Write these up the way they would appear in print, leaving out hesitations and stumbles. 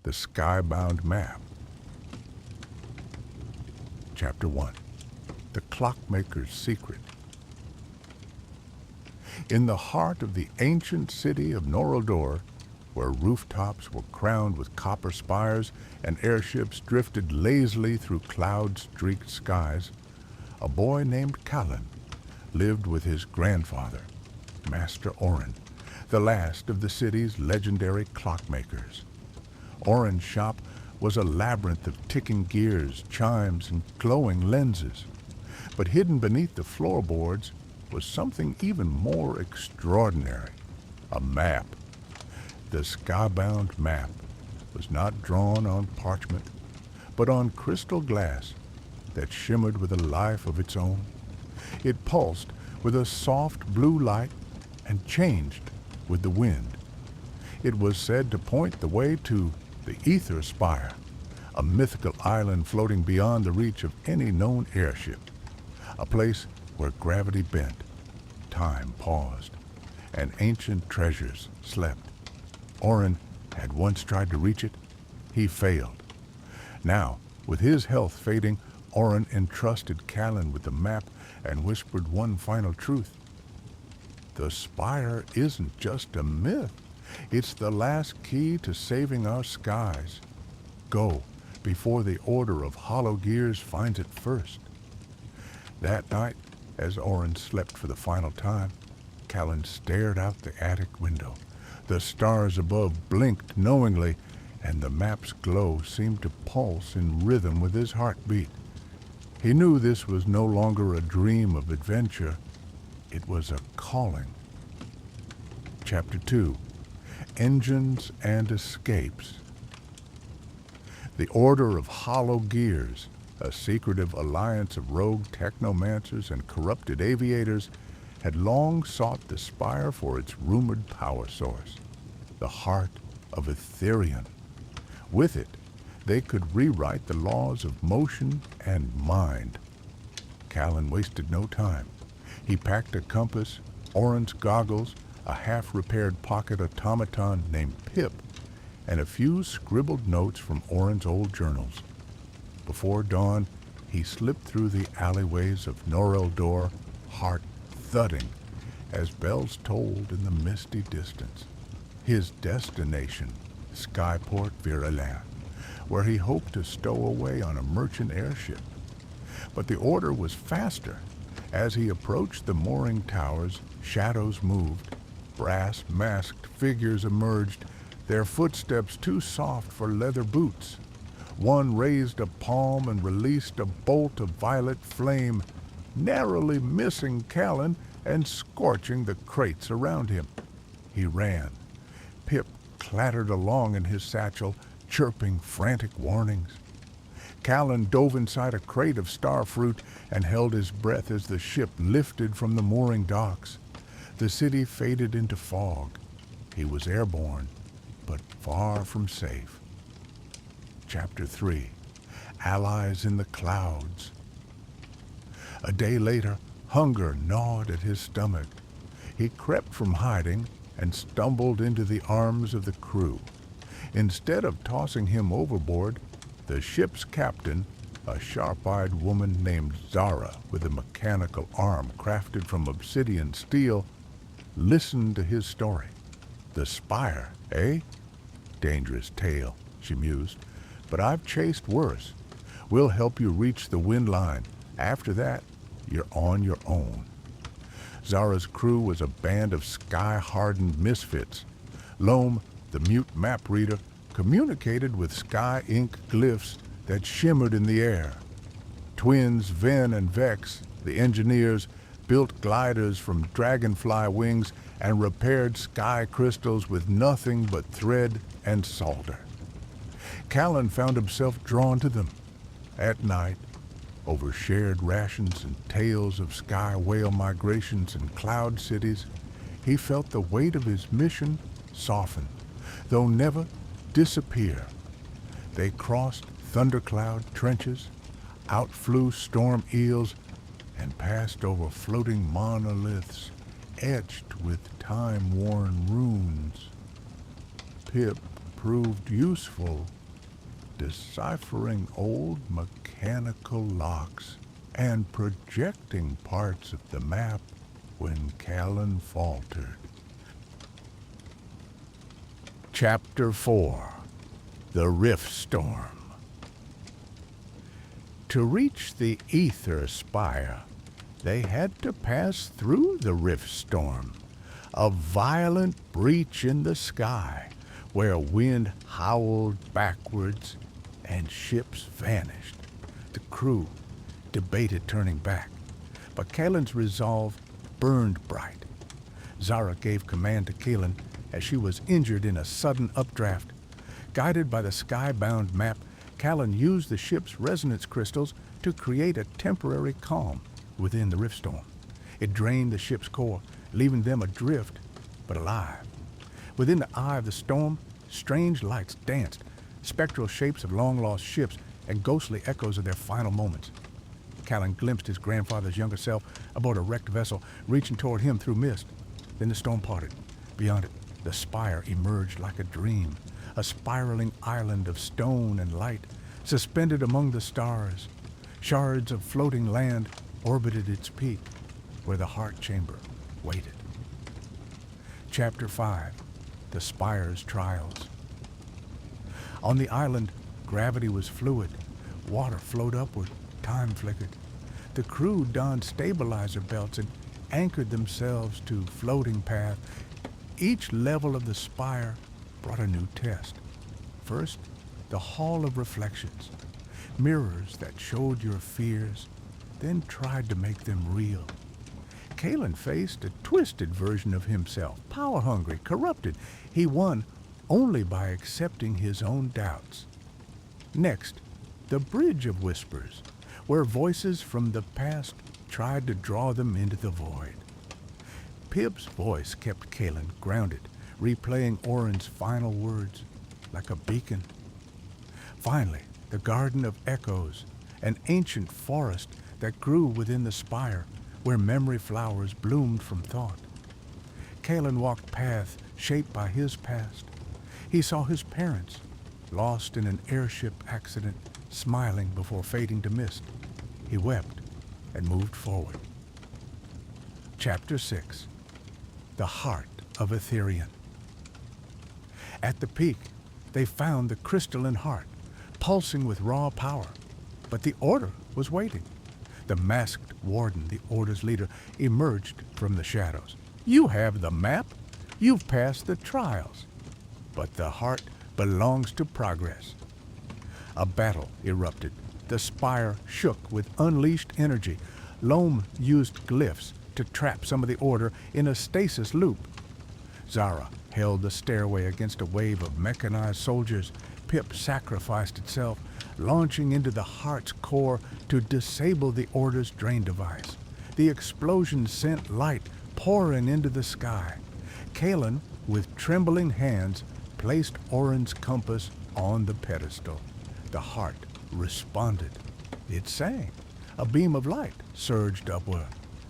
The Skybound Map. Chapter 1. The Clockmaker's Secret. In the heart of the ancient city of Narrated, where rooftops were crowned with copper spires and airships drifted lazily through cloud-streaked skies, a boy named Calen lived with his grandfather, Master Oren, the last of the city's legendary clockmakers. Oren's shop was a labyrinth of ticking gears, chimes, and glowing lenses. But hidden beneath the floorboards was something even more extraordinary, a map. The Skybound Map was not drawn on parchment, but on crystal glass that shimmered with a life of its own. It pulsed with a soft blue light and changed with the wind. It was said to point the way to the Aether Spire, a mythical island floating beyond the reach of any known airship, a place where gravity bent, time paused, and ancient treasures slept. Oren had once tried to reach it. He failed. Now, with his health fading, Oren entrusted Calen with the map and whispered one final truth. The spire isn't just a myth. It's the last key to saving our skies. Go before the Order of Hollow Gears finds it first. That night, as Oren slept for the final time, Calen stared out the attic window. The stars above blinked knowingly, and the map's glow seemed to pulse in rhythm with his heartbeat. He knew this was no longer a dream of adventure. It was a calling. Chapter 2. Engines and Escapes. The Order of Hollow Gears, a secretive alliance of rogue technomancers and corrupted aviators, had long sought the spire for its rumored power source, the heart of Aetherion. With it, they could rewrite the laws of motion and mind. Calen wasted no time. He packed a compass, Oren's goggles, a half-repaired pocket automaton named Pip, and a few scribbled notes from Oren's old journals. Before dawn, he slipped through the alleyways of Narrated, heart thudding as bells tolled in the misty distance. His destination, Skyport Virulent, where he hoped to stow away on a merchant airship. But the order was faster. As he approached the mooring towers, shadows moved. Brass-masked figures emerged, their footsteps too soft for leather boots. One raised a palm and released a bolt of violet flame, narrowly missing Calen and scorching the crates around him. He ran. Pip clattered along in his satchel, chirping frantic warnings. Calen dove inside a crate of starfruit and held his breath as the ship lifted from the mooring docks. The city faded into fog. He was airborne, but far from safe. Chapter 3. Allies in the Clouds. A day later, hunger gnawed at his stomach. He crept from hiding and stumbled into the arms of the crew. Instead of tossing him overboard, the ship's captain, a sharp-eyed woman named Zara with a mechanical arm crafted from obsidian steel, listened to his story. The spire, eh? Dangerous tale, she mused, but I've chased worse. We'll help you reach the wind line. After that, you're on your own. Zara's crew was a band of sky-hardened misfits. Loam, the mute map reader, communicated with sky ink glyphs that shimmered in the air. Twins Ven and Vex, the engineers, built gliders from dragonfly wings and repaired sky crystals with nothing but thread and solder. Calen found himself drawn to them. At night, over shared rations and tales of sky whale migrations and cloud cities, he felt the weight of his mission soften, though never disappear. They crossed thundercloud trenches, outflew storm eels, and passed over floating monoliths etched with time-worn runes. Pip proved useful, deciphering old mechanical locks and projecting parts of the map when Calen faltered. Chapter 4. The Rift Storm. To reach the Aether Spire, they had to pass through the Rift Storm, a violent breach in the sky where wind howled backwards and ships vanished. The crew debated turning back, but Calen's resolve burned bright. Zara gave command to Calen as she was injured in a sudden updraft. Guided by the Skybound Map, Calen used the ship's resonance crystals to create a temporary calm within the rift storm. It drained the ship's core, leaving them adrift but alive. Within the eye of the storm, strange lights danced, spectral shapes of long-lost ships and ghostly echoes of their final moments. Calen glimpsed his grandfather's younger self aboard a wrecked vessel, reaching toward him through mist. Then the storm parted. Beyond it, the spire emerged like a dream, a spiraling island of stone and light, suspended among the stars. Shards of floating land orbited its peak, where the heart chamber waited. Chapter 5. The Spire's Trials. On the island, gravity was fluid. Water flowed upward. Time flickered. The crew donned stabilizer belts and anchored themselves to floating path. Each level of the spire brought a new test. First, the Hall of Reflections, mirrors that showed your fears, then tried to make them real. Calen faced a twisted version of himself, power-hungry, corrupted. He won only by accepting his own doubts. Next, the Bridge of Whispers, where voices from the past tried to draw them into the void. Pip's voice kept Calen grounded, replaying Orin's final words like a beacon. Finally, the Garden of Echoes, an ancient forest that grew within the spire, where memory flowers bloomed from thought. Calen walked paths shaped by his past. He saw his parents, lost in an airship accident, smiling before fading to mist. He wept and moved forward. Chapter 6. The Heart of Aetherian. At the peak, they found the crystalline heart, pulsing with raw power. But the Order was waiting. The masked warden, the Order's leader, emerged from the shadows. You have the map. You've passed the trials. But the heart belongs to progress. A battle erupted. The spire shook with unleashed energy. Loam used glyphs to trap some of the Order in a stasis loop. Zara held the stairway against a wave of mechanized soldiers. Pip sacrificed itself, launching into the heart's core to disable the Order's drain device. The explosion sent light pouring into the sky. Calen, with trembling hands, placed Orin's compass on the pedestal. The heart responded. It sang. A beam of light surged upward.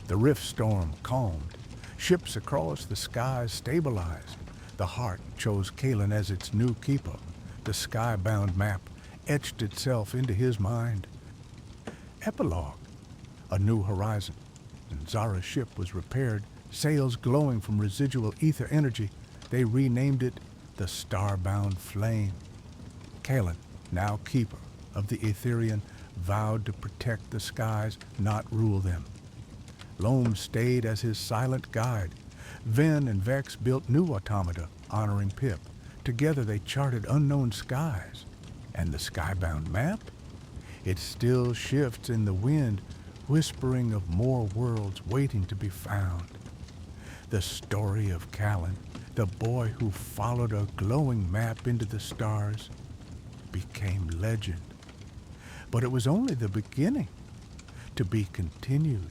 The rift storm calmed. Ships across the skies stabilized. The heart chose Calen as its new keeper. The Skybound Map etched itself into his mind. Epilogue. A new horizon. And Zara's ship was repaired, sails glowing from residual ether energy. They renamed it the Starbound Flame. Calen, now keeper of the Aetherian, vowed to protect the skies, not rule them. Loam stayed as his silent guide. Ven and Vex built new automata honoring Pip. Together they charted unknown skies. And the Skybound Map? It still shifts in the wind, whispering of more worlds waiting to be found. The story of Calen, the boy who followed a glowing map into the stars, became legend. But it was only the beginning, to be continued.